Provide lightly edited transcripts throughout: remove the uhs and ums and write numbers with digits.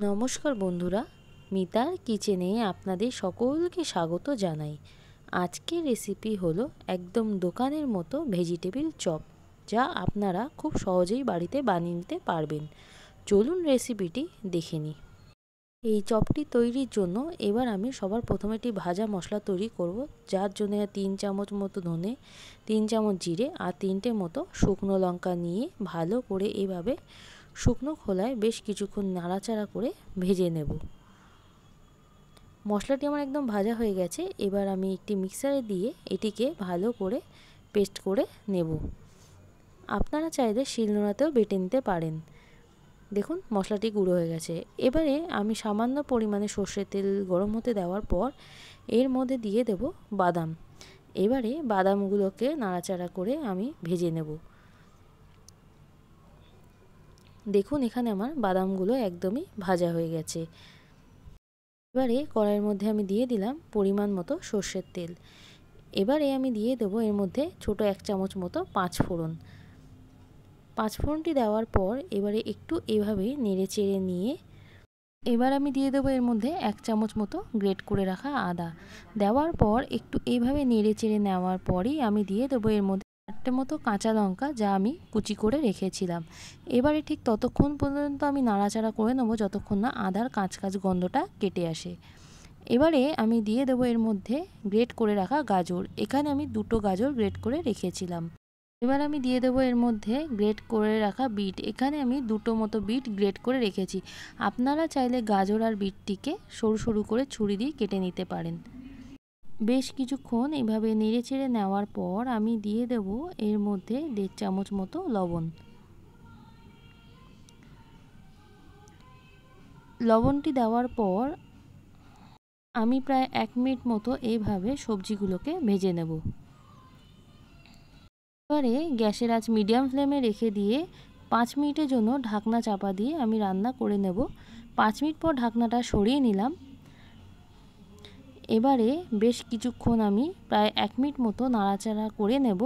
নমস্কার বন্ধুরা, মিতার কিচেনে আপনাদের সকলকে স্বাগত জানাই। আজকের রেসিপি হলো একদম দোকানের মতো ভেজিটেবিল চপ, যা আপনারা খুব সহজেই বাড়িতে বানিয়ে নিতে পারবেন। চলুন রেসিপিটি দেখে নিই। এই চপটি তৈরির জন্য এবার আমি সবার প্রথমে একটি ভাজা মশলা তৈরি করব, যার জন্য 3 চামচ মতো ধনে, 3 চামচ জিরে আর 3টে মতো শুকনো লঙ্কা নিয়ে ভালো করে এভাবে শুকনো খোলায় বেশ কিছুক্ষণ নাড়াচাড়া করে ভেজে নেব। মশলাটি আমার একদম ভাজা হয়ে গেছে। এবার আমি একটি মিক্সারে দিয়ে এটিকে ভালো করে পেস্ট করে নেব। আপনারা চাইলে শিলনোড়াতেও বেটে নিতে পারেন। দেখুন মশলাটি গুঁড়ো হয়ে গেছে। এবারে আমি সামান্য পরিমাণে সর্ষের তেল গরম হতে দেওয়ার পর এর মধ্যে দিয়ে দেব বাদাম। এবারে বাদামগুলোকে নাড়াচাড়া করে আমি ভেজে নেব। দেখুন এখানে আমার বাদামগুলো একদমই ভাজা হয়ে গেছে। এবারে কড়াইয়ের মধ্যে আমি দিয়ে দিলাম পরিমাণ মতো সর্ষের তেল। এবারে আমি দিয়ে দেবো এর মধ্যে ছোট 1 চামচ মতো পাঁচফোড়ন। পাঁচফোড়নটি দেওয়ার পর এবারে একটু এভাবে নেড়ে চেড়ে নিয়ে এবার আমি দিয়ে দেবো এর মধ্যে 1 চামচ মতো গ্রেট করে রাখা আদা। দেওয়ার পর একটু এইভাবে নেড়ে চেড়ে নেওয়ার পরই আমি দিয়ে দেবো এর মধ্যে 4টে মতো কাঁচা লঙ্কা, যা আমি কুচি করে রেখেছিলাম। এবারে ঠিক ততক্ষণ পর্যন্ত আমি নাড়াচাড়া করে নেবো যতক্ষণ না আদার কাঁচ গন্ধটা কেটে আসে। এবারে আমি দিয়ে দেবো এর মধ্যে গ্রেট করে রাখা গাজর। এখানে আমি 2টো গাজর গ্রেট করে রেখেছিলাম। এবার আমি দিয়ে দেবো এর মধ্যে গ্রেট করে রাখা বিট। এখানে আমি 2টো মতো বিট গ্রেট করে রেখেছি। আপনারা চাইলে গাজর আর বিটটিকে সরু সরু করে ছুরি দিয়ে কেটে নিতে পারেন। বেশ কিছুক্ষণ এভাবে নেড়ে চেড়ে নেওয়ার পর আমি দিয়ে দেব এর মধ্যে 1.5 চামচ মতো লবণ। লবণটি দেওয়ার পর আমি প্রায় 1 মিনিট মতো এইভাবে সবজিগুলোকে ভেজে নেব। এবারে গ্যাসের আঁচ মিডিয়াম ফ্লেমে রেখে দিয়ে 5 মিনিটের জন্য ঢাকনা চাপা দিয়ে আমি রান্না করে নেব। 5 মিনিট পর ঢাকনাটা সরিয়ে নিলাম। এবারে বেশ কিছুক্ষণ আমি প্রায় 1 মিনিট মতো নাড়াচাড়া করে নেব।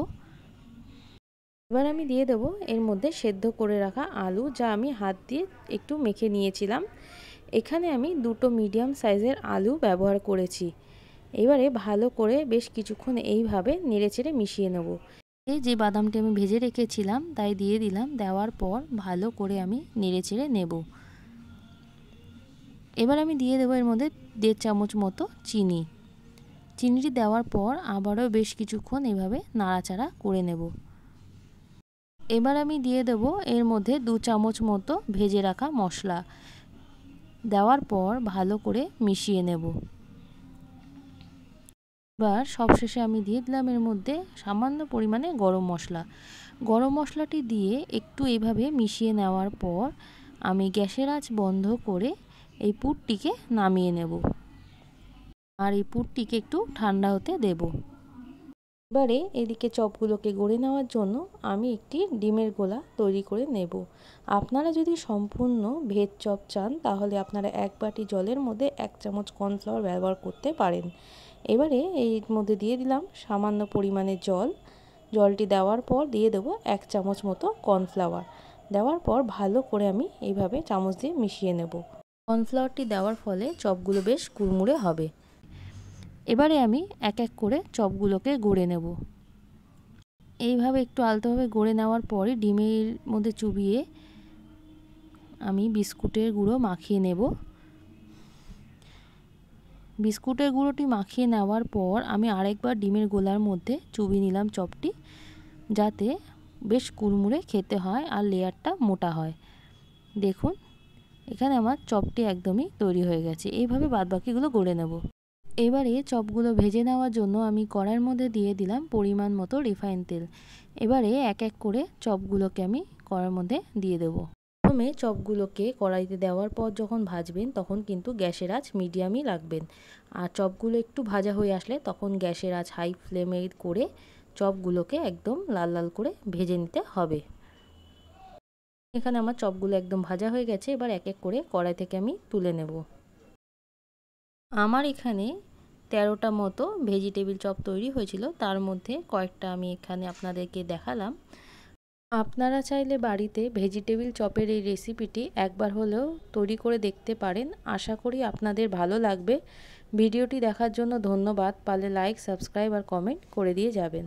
এবার আমি দিয়ে দেব এর মধ্যে সেদ্ধ করে রাখা আলু, যা আমি হাত দিয়ে একটু মেখে নিয়েছিলাম। এখানে আমি 2টো মিডিয়াম সাইজের আলু ব্যবহার করেছি। এবারে ভালো করে বেশ কিছুক্ষণ এইভাবে নেড়েচেড়ে মিশিয়ে নেব। যে বাদামটি আমি ভেজে রেখেছিলাম তাই দিয়ে দিলাম। দেওয়ার পর ভালো করে আমি নেড়েচেড়ে নেব। এবার আমি দিয়ে দেবো এর মধ্যে 1.5 চামচ মতো চিনি। চিনিটি দেওয়ার পর আবারও বেশ কিছুক্ষণ এভাবে নাড়াচাড়া করে নেব। এবার আমি দিয়ে দেব এর মধ্যে 2 চামচ মতো ভেজে রাখা মশলা। দেওয়ার পর ভালো করে মিশিয়ে নেব। এবার সবশেষে আমি দিয়ে দিলাম এর মধ্যে সামান্য পরিমাণে গরম মশলা। গরম মশলাটি দিয়ে একটু এইভাবে মিশিয়ে নেওয়ার পর আমি গ্যাসের আঁচ বন্ধ করে এই পুরটিকে নামিয়ে নেব আর এই পুরটিকে একটু ঠান্ডা হতে দেব। এবারে এদিকে চপগুলোকে গড়ে নেওয়ার জন্য আমি একটি ডিমের গোলা তৈরি করে নেব। আপনারা যদি সম্পূর্ণ ভেজ চপ চান তাহলে আপনারা 1 বাটি জলের মধ্যে 1 চামচ কর্নফ্লাওয়ার ব্যবহার করতে পারেন। এবারে এর মধ্যে দিয়ে দিলাম সামান্য পরিমাণে জল। জলটি দেওয়ার পর দিয়ে দেবো 1 চামচ মতো কর্নফ্লাওয়ার। দেওয়ার পর ভালো করে আমি এইভাবে চামচ দিয়ে মিশিয়ে নেব। কর্নফ্লাওয়ারটি দেওয়ার ফলে চপগুলো বেশ কুড়মুড়ে হবে। এবারে আমি এক এক করে চপগুলোকে গড়ে নেব। এইভাবে একটু আলতোভাবে গড়ে নেওয়ার পরে ডিমের মধ্যে চুবিয়ে আমি বিস্কুটের গুঁড়ো মাখিয়ে নেব। বিস্কুটের গুঁড়োটি মাখিয়ে নেওয়ার পর আমি আরেকবার ডিমের গোলার মধ্যে চুবিয়ে নিলাম চপটি, যাতে বেশ কুড়মুড়ে খেতে হয় আর লেয়ারটা মোটা হয়। দেখুন এখানে আমার চপটি একদমই তৈরি হয়ে গেছে। এইভাবে বাদবাকিগুলো গড়ে নেব। এবারে চপগুলো ভেজে নেওয়ার জন্য আমি কড়াইয়ের মধ্যে দিয়ে দিলাম পরিমাণ মতো রিফাইন তেল। এবারে এক এক করে চপগুলোকে আমি কড়াইয়ের মধ্যে দিয়ে দেবো। প্রথমে চপগুলোকে কড়াইতে দেওয়ার পর যখন ভাজবেন তখন কিন্তু গ্যাসের আঁচ মিডিয়ামই রাখবেন। আর চপগুলো একটু ভাজা হয়ে আসলে তখন গ্যাসের আঁচ হাই ফ্লেমে করে চপগুলোকে একদম লাল লাল করে ভেজে নিতে হবে। এখানে আমার চপগুলো একদম ভাজা হয়ে গেছে। এবার এক এক করে কড়াই থেকে আমি তুলে নেব। আমার এখানে 13টা মতো ভেজিটেবিল চপ তৈরি হয়েছিল, তার মধ্যে কয়েকটা আমি এখানে আপনাদেরকে দেখালাম। আপনারা চাইলে বাড়িতে ভেজিটেবিল চপের এই রেসিপিটি একবার হলেও তৈরি করে দেখতে পারেন। আশা করি আপনাদের ভালো লাগবে। ভিডিওটি দেখার জন্য ধন্যবাদ। পারলে লাইক, সাবস্ক্রাইব আর কমেন্ট করে দিয়ে যাবেন।